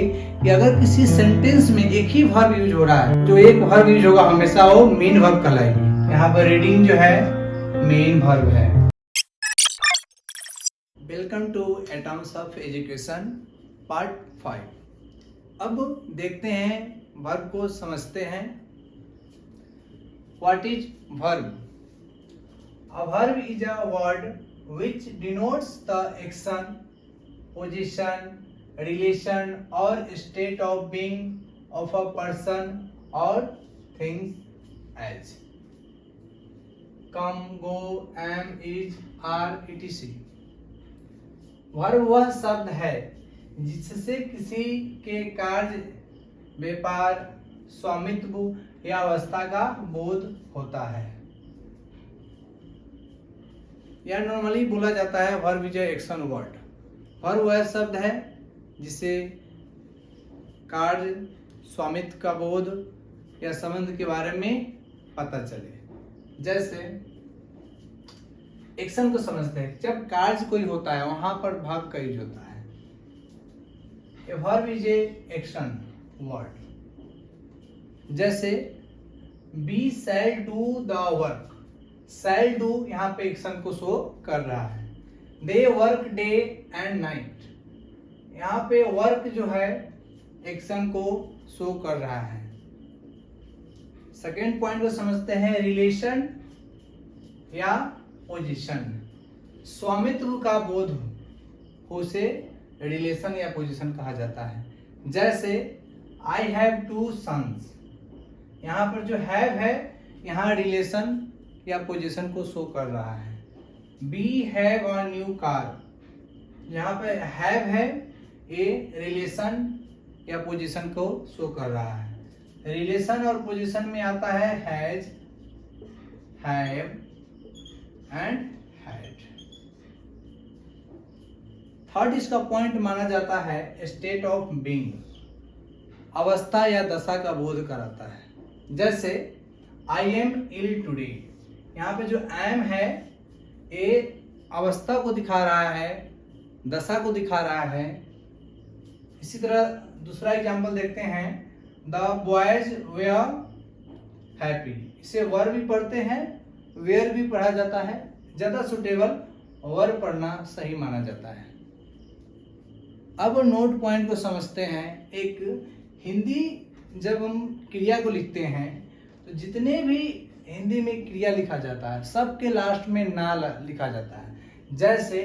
कि अगर किसी सेंटेंस में एक ही वर्ब यूज हो रहा है तो एक वर्ब यूज होगा हमेशा, वो मेन वर्ब कहलाएगी। यहाँ पर रीडिंग जो है मेन वर्ब है। Welcome two atoms of education part 5। अब देखते हैं वर्ब को समझते हैं। What is verb? A verb is a word which denotes the action, position, relation or state of being of a person or things as come, go, am, is, are, etc. Verb वह शब्द है जिससे किसी के कार्य, व्यापार, स्वामित्व या अवस्था का बोध होता है। यह नॉर्मली बोला जाता है verb is action word. Verb वह शब्द है जिसे कार्य, स्वामित्व का बोध या संबंध के बारे में पता चले। जैसे एक्शन को समझते हैं, जब कार्य कोई होता है वहां पर वर्ब का यूज होता है। A verb is action word. जैसे B shall do the work. Shall do यहाँ पे एक्शन को शो कर रहा है। They work day and night, यहाँ पे वर्क जो है एक्शन को शो कर रहा है। सेकेंड पॉइंट को समझते हैं, रिलेशन या पोजीशन। स्वामित्व का बोध हो से रिलेशन या पोजीशन कहा जाता है। जैसे आई हैव 2 सन्स, यहाँ पर जो हैव है यहाँ रिलेशन या पोजीशन को शो कर रहा है। We have a new car, यहाँ पे हैव है ये रिलेशन या पोजीशन को शो कर रहा है। रिलेशन और पोजीशन में आता है has, have and had. Third इसका पॉइंट माना जाता है स्टेट ऑफ बीइंग, अवस्था या दशा का बोध कराता है। जैसे आई एम इल टुडे, यहाँ पे जो एम है ये अवस्था को दिखा रहा है, दशा को दिखा रहा है। इसी तरह दूसरा एग्जांपल देखते हैं, द बॉयज वेयर हैप्पी। इसे वर्ब भी पढ़ते हैं, वेयर भी पढ़ा जाता है। ज्यादा सुटेबल वर्ब पढ़ना सही माना जाता है। अब नोट पॉइंट को समझते हैं। एक हिंदी जब हम क्रिया को लिखते हैं तो जितने भी हिंदी में क्रिया लिखा जाता है सबके लास्ट में ना लिखा जाता है। जैसे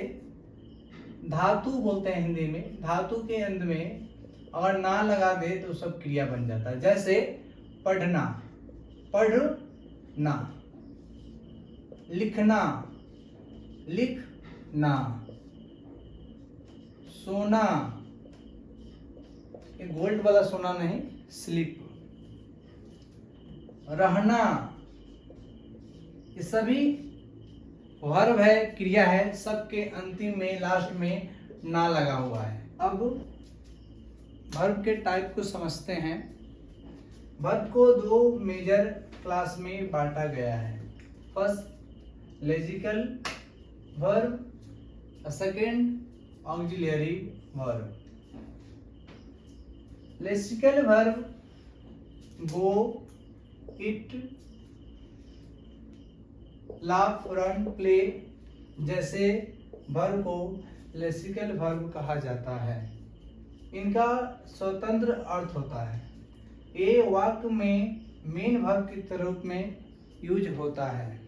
धातु बोलते हैं हिंदी में, धातु के अंत में अगर ना लगा दे तो सब क्रिया बन जाता है। जैसे पढ़ना, पढ़ना, लिखना, लिखना, सोना, ये गोल्ड वाला सोना नहीं, स्लीप, रहना, ये सभी वर्ब है, क्रिया है, सबके अंतिम में लास्ट में ना लगा हुआ है। अब वर्ब के टाइप को समझते हैं। वर्ब को 2 मेजर क्लास में बांटा गया है। First lexical verb, second auxiliary verb. Lexical verb गो, इट, लाफ, रन, प्ले जैसे वर्ब को लेक्सिकल वर्ब कहा जाता है। इनका स्वतंत्र अर्थ होता है। ये वाक्य में मेन वर्ब के रूप में यूज होता है।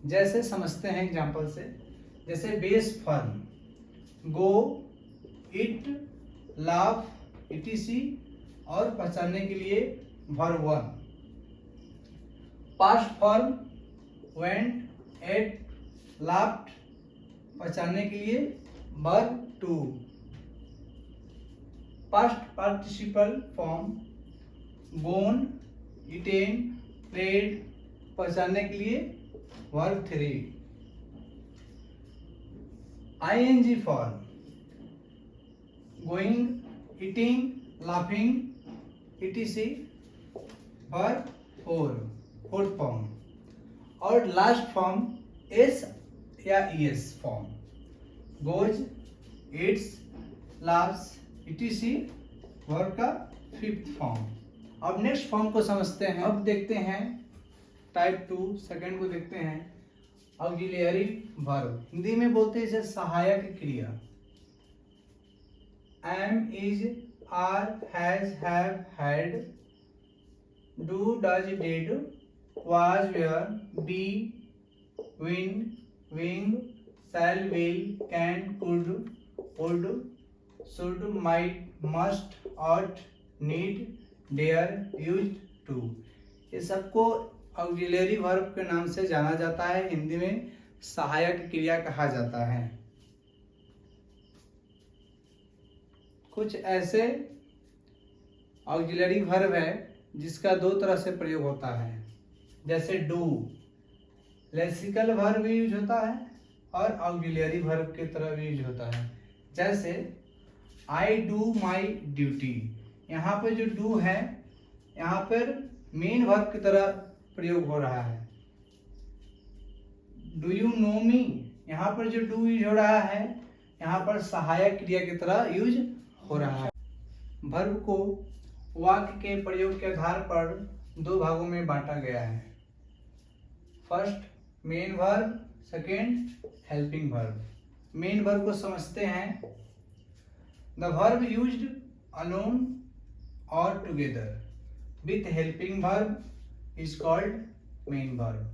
जैसे समझते हैं एग्जांपल से, जैसे base form go, eat, laugh, etc और पहचानने के लिए verb 1। Past form went, ate, laughed पहचानने के लिए verb 2। Past participle form gone, eaten, played पहचानने के लिए verb 3। ing form going, eating, laughing etc verb 4, fourth form. और लास्ट फॉर्म एस या ES form goes, eats, laughs, etc verb का 5th form. अब नेक्स्ट फॉर्म को समझते हैं। अब देखते हैं टाइप 2 सेकंड को देखते हैं, ऑक्सिलियरी वर्ब। हिंदी में बोलते हैं इसे सहायक क्रिया। am, is, are, has, have, had, do, does, did, was, were, be, will, wing, shall, will, can, could, would, should, might, must, ought, need, dare, used to। ये सबको ऑक्सिलियरी वर्ब के नाम से जाना जाता है। हिंदी में सहायक क्रिया कहा जाता है। कुछ ऐसे ऑक्सिलियरी वर्ब है जिसका दो तरह से प्रयोग होता है, जैसे डू लेक्सिकल वर्ब यूज होता है और ऑक्सिलियरी वर्ब की तरह भी यूज होता है। जैसे आई डू माई ड्यूटी, यहाँ पर जो डू है यहाँ पर मेन वर्ब की तरह प्रयोग हो रहा है। डू यू नो मी, यहाँ पर जो डू यूज हो रहा है यहाँ पर सहायक क्रिया की तरह यूज हो रहा है। वर्ब को वाक्य के प्रयोग के आधार पर दो भागों में बांटा गया है। First main verb, second helping verb. Main verb को समझते हैं। द वर्ब यूज्ड अलोन और together with helping verb is called main verb.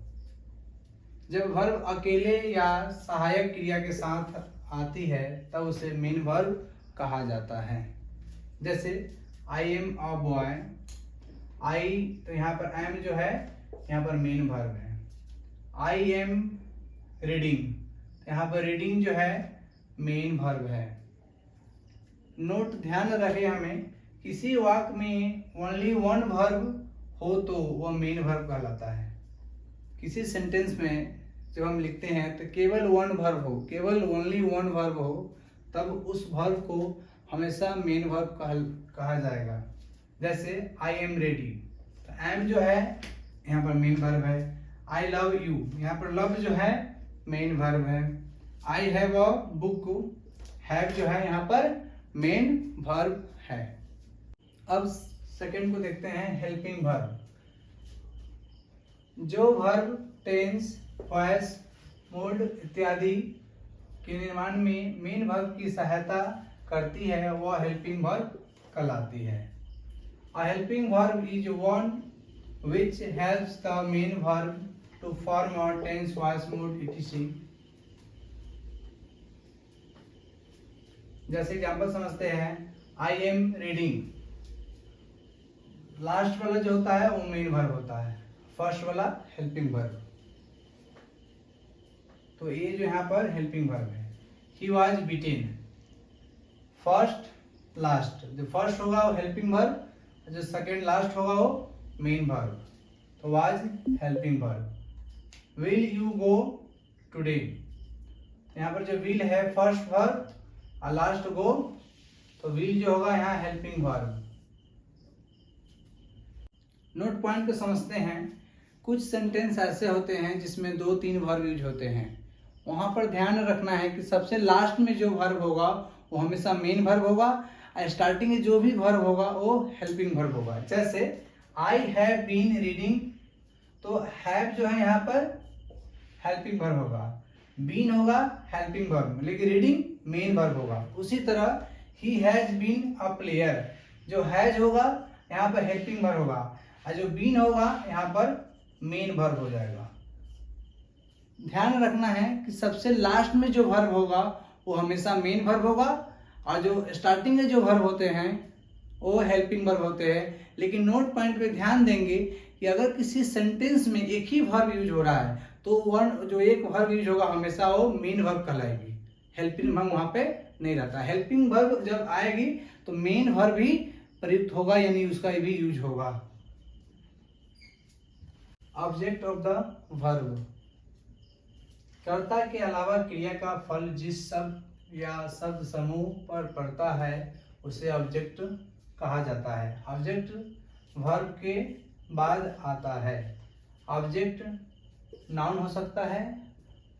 जब वर्ब अकेले या सहायक क्रिया के साथ आती है तब उसे मेन वर्ब कहा जाता है। जैसे आई एम अ बॉय, आई तो यहाँ पर एम जो है यहाँ पर मेन वर्ब है। आई एम रीडिंग, यहाँ पर रीडिंग जो है मेन वर्ब है। नोट ध्यान रखें, हमें किसी वाक्य में ओनली वन वर्ब हो तो वह मेन वर्ब कहलाता है। किसी सेंटेंस में जब हम लिखते हैं तो केवल वन वर्ब हो, केवल ओनली वन वर्ब हो, तब उस वर्ब को हमेशा मेन वर्ब कहा जाएगा। जैसे आई एम रेडी, तो एम जो है यहाँ पर मेन वर्ब है। आई लव यू, यहाँ पर लव जो है मेन वर्ब है। I have a book, have जो है यहाँ पर मेन वर्ब है। अब सेकंड को देखते हैं हेल्पिंग वर्ब। जो वर्ब टेंस, वॉइस, मोड इत्यादि के निर्माण में मेन वर्ब की सहायता करती है वह हेल्पिंग वर्ब कहलाती है। A helping verb is one which helps the main verb to form a tense, voice, mood, etc. जैसे एग्जाम्पल समझते हैं, आई एम रीडिंग, लास्ट वाला जो होता है वो मेन वर्ब होता है, फर्स्ट वाला हेल्पिंग वर्ब। तो ये जो यहाँ पर हेल्पिंग वर्ब है। He was beaten, first last, जो फर्स्ट होगा वो हेल्पिंग वर्ब, जो सेकेंड लास्ट होगा वो मेन वर्ब। तो was helping verb. Will you go today, यहाँ पर जो विल है फर्स्ट वर्ब और लास्ट गो, तो विल जो होगा यहाँ हेल्पिंग वर्ब। नोट पॉइंट को समझते हैं। कुछ सेंटेंस ऐसे होते हैं जिसमें 2-3 वर्ब यूज होते हैं, वहां पर ध्यान रखना है कि सबसे लास्ट में जो वर्ब होगा वो हमेशा मेन वर्ब होगा, स्टार्टिंग में जो भी वर्ब होगा वो हेल्पिंग वर्ब होगा। जैसे आई हैव बीन रीडिंग, तो हैव जो है यहाँ पर हेल्पिंग वर्ब होगा, बीन होगा हेल्पिंग वर्ब, लेकिन रीडिंग मेन वर्ब होगा। उसी तरह ही हैज बीन अ प्लेयर, जो हैज होगा यहाँ पर हेल्पिंग वर्ब होगा और जो बीन होगा यहाँ पर मेन वर्ब हो जाएगा। ध्यान रखना है कि सबसे लास्ट में जो वर्ब होगा वो हमेशा मेन वर्ब होगा और जो स्टार्टिंग में जो वर्ब होते हैं वो हेल्पिंग वर्ब होते हैं। लेकिन नोट पॉइंट पे ध्यान देंगे कि अगर किसी सेंटेंस में एक ही वर्ब यूज हो रहा है तो जो एक वर्ब यूज होगा हमेशा वो मेन वर्ब कहलाएगी, हेल्पिंग वर्ब वहां पे नहीं रहता। हेल्पिंग वर्ब जब आएगी तो मेन वर्ब ही प्रयुक्त होगा, यानी उसका भी यूज होगा। ऑब्जेक्ट ऑफ द वर्ब, कर्ता के अलावा क्रिया का फल जिस शब्द या शब्द समूह पर पड़ता है उसे ऑब्जेक्ट कहा जाता है। ऑब्जेक्ट वर्ब के बाद आता है। ऑब्जेक्ट नाउन हो सकता है,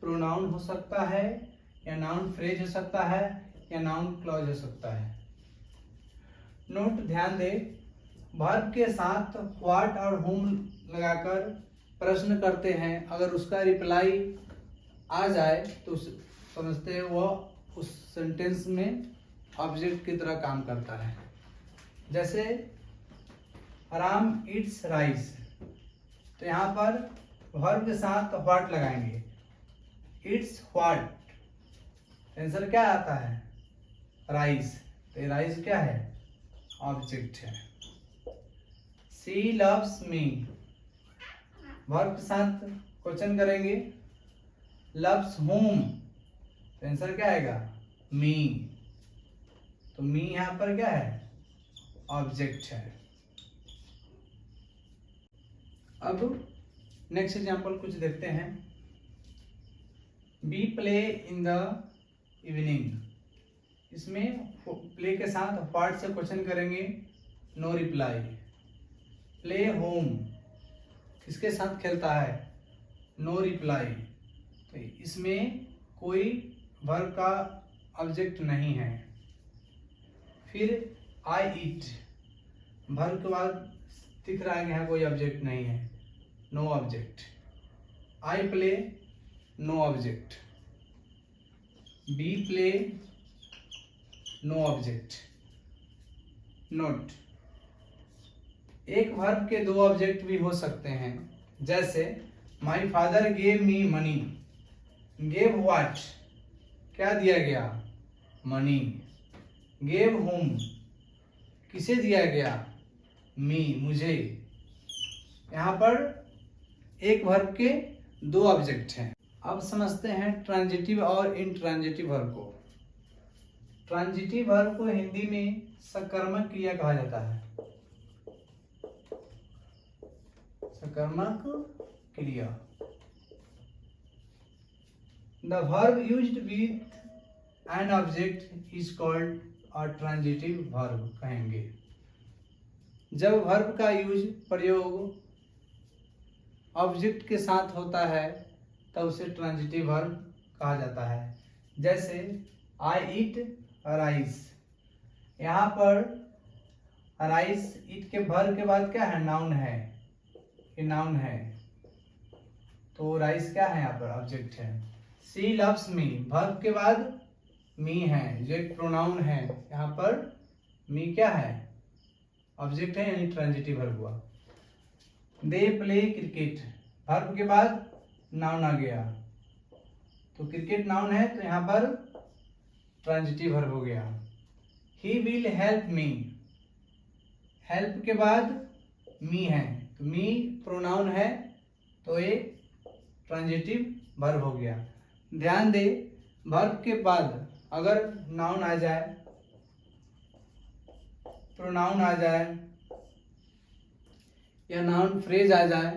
प्रोनाउन हो सकता है, या नाउन फ्रेज हो सकता है, या नाउन क्लॉज हो सकता है। नोट ध्यान दे, वर्ब के साथ व्हाट और whom लगाकर प्रश्न करते हैं, अगर उसका रिप्लाई आ जाए तो समझते हैं वह उस सेंटेंस में ऑब्जेक्ट की तरह काम करता है। जैसे राम इट्स राइस, तो यहाँ पर वर्ब के साथ व्हाट लगाएंगे, इट्स व्हाट, आंसर क्या आता है राइस, तो राइस क्या है ऑब्जेक्ट है। शी लव्स मी, वर्ब के साथ क्वेश्चन करेंगे, लव्स whom, तो आंसर क्या आएगा मी, तो मी यहाँ पर क्या है ऑब्जेक्ट है। अब नेक्स्ट एग्जांपल कुछ देखते हैं। We play in the evening, इसमें प्ले के साथ व्हाट से क्वेश्चन करेंगे, नो रिप्लाई। प्ले होम, किसके साथ खेलता है, नो रिप्लाई, तो इसमें कोई वर्ब का ऑब्जेक्ट नहीं है। फिर आई ईट, वर्ब के बाद दिख रहा है कि यहाँ कोई ऑब्जेक्ट नहीं है, no object. I play, no object. We play, no object. Note, एक वर्ब के दो ऑब्जेक्ट भी हो सकते हैं, जैसे my father gave me money, gave what, क्या दिया गया मनी। गेव होम, किसे दिया गया मी, मुझे। यहाँ पर एक वर्ब के दो ऑब्जेक्ट हैं। अब समझते हैं ट्रांजिटिव और इनट्रांजिटिव वर्ब को। ट्रांजिटिव वर्ब को हिंदी में सकर्मक क्रिया कहा जाता है। सकर्मक क्रिया, the verb used with an object is called a transitive verb कहेंगे। जब वर्ब का यूज प्रयोग ऑब्जेक्ट के साथ होता है तब उसे ट्रांजिटिव वर्ब कहा जाता है। जैसे आई ईट राइस, यहाँ पर राइस ईट के वर्ब के बाद क्या है नाउन है, ये नाउन है, तो राइस क्या है यहाँ पर ऑब्जेक्ट है। शी लव्स मी, वर्ब के बाद मी है जो एक प्रोनाउन है, यहाँ पर मी क्या है ऑब्जेक्ट है यानी ट्रांजिटिव वर्ब हुआ। दे प्ले क्रिकेट, वर्ब के बाद नाउन आ गया, तो क्रिकेट नाउन है तो यहाँ पर ट्रांजिटिव वर्ब हो गया। He will help me, help के बाद मी है, तो मी प्रोनाउन है तो ये ट्रांजिटिव वर्ब हो गया। ध्यान दे, वर्ब के बाद अगर नाउन आ जाए, प्रोनाउन आ जाए या नाउन फ्रेज आ जाए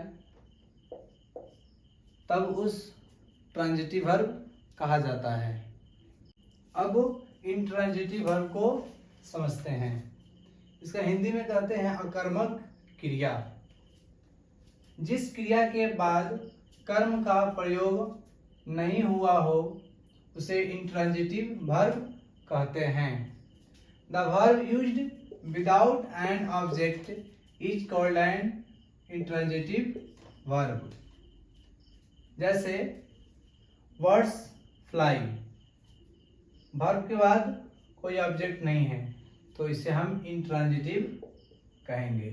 तब उस ट्रांजिटिव वर्ब कहा जाता है। अब इनट्रांजिटिव वर्ब को समझते हैं। इसका हिंदी में कहते हैं अकर्मक क्रिया। जिस क्रिया के बाद कर्म का प्रयोग नहीं हुआ हो उसे इंट्रांजिटिव वर्ब कहते हैं। The verb used without an object is called an intransitive verb. जैसे वर्ड्स फ्लाई, वर्ब के बाद कोई ऑब्जेक्ट नहीं है तो इसे हम इंट्रांजिटिव कहेंगे।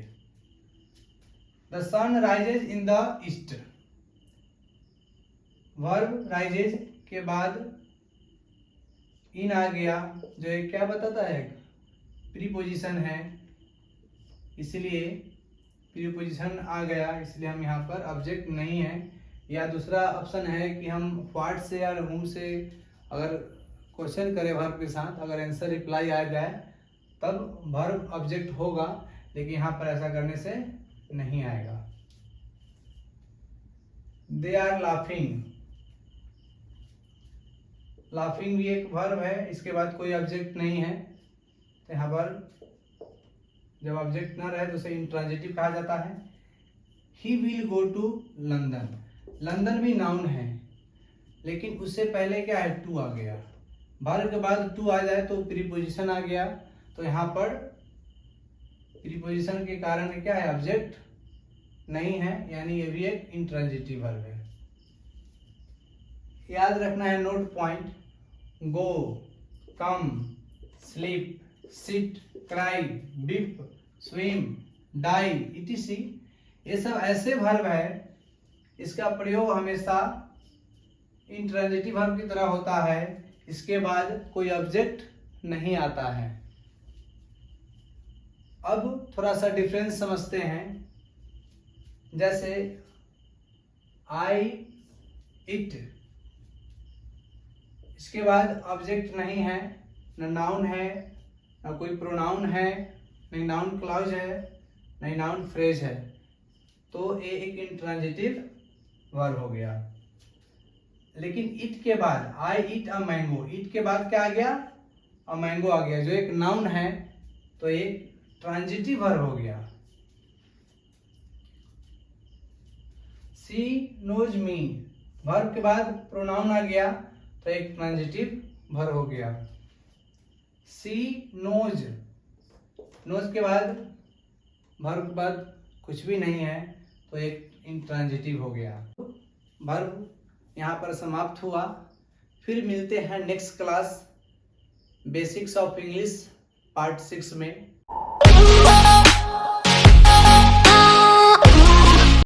The sun rises in the east, verb rises के बाद इन आ गया जो एक क्या बताता है प्रीपोजिशन है, इसलिए प्रीपोजिशन आ गया, इसलिए हम यहाँ पर ऑब्जेक्ट नहीं है। या दूसरा ऑप्शन है कि हम व्हाट से या whom से अगर क्वेश्चन करें वर्ब के साथ, अगर आंसर रिप्लाई आ जाए तब वर्ब ऑब्जेक्ट होगा, लेकिन यहाँ पर ऐसा करने से नहीं आएगा। दे आर लाफिंग, लाफिंग भी एक वर्ब है, इसके बाद कोई ऑब्जेक्ट नहीं है तो यहाँ पर जब ऑब्जेक्ट ना रहे तो उसे इंट्रांजिटिव कहा जाता है। He will go to London, London भी नाउन है लेकिन उससे पहले क्या है टू आ गया, वर्ब के बाद टू आ जाए तो प्रीपोजिशन आ गया, तो यहाँ पर प्रीपोजिशन के कारण क्या है, ऑब्जेक्ट नहीं है, यानी ये भी एक इंट्रांजिटिव वर्ब है। याद रखना है note point, go, come, sleep, sit, cry, beep, swim, die, etc, ये सब ऐसे वर्ब है, इसका प्रयोग हमेशा इंट्रांजिटिव वर्ब की तरह होता है, इसके बाद कोई ऑब्जेक्ट नहीं आता है। अब थोड़ा सा डिफरेंस समझते हैं। जैसे आई इट, इसके बाद ऑब्जेक्ट नहीं है, न नाउन है, न कोई प्रोनाउन है, नहीं नाउन क्लॉज है, नहीं नाउन फ्रेज है, तो ये एक इंट्रांजिटिव वर्ब हो गया। लेकिन इट के बाद, आई इट अ मैंगो, इट के बाद क्या आ गया, अ मैंगो आ गया, जो एक नाउन है, तो एक ट्रांजिटिव वर्ब हो गया। शी नोज मी, वर्ब के बाद प्रोनाउन आ गया, तो एक ट्रांजिटिव वर्ब हो गया। शी नोज, नोज के बाद वर्ब के बाद कुछ भी नहीं है, तो एक इंट्रांजिटिव हो गया। वर्ब यहाँ पर समाप्त हुआ। फिर मिलते हैं next class basics of English part 6 में।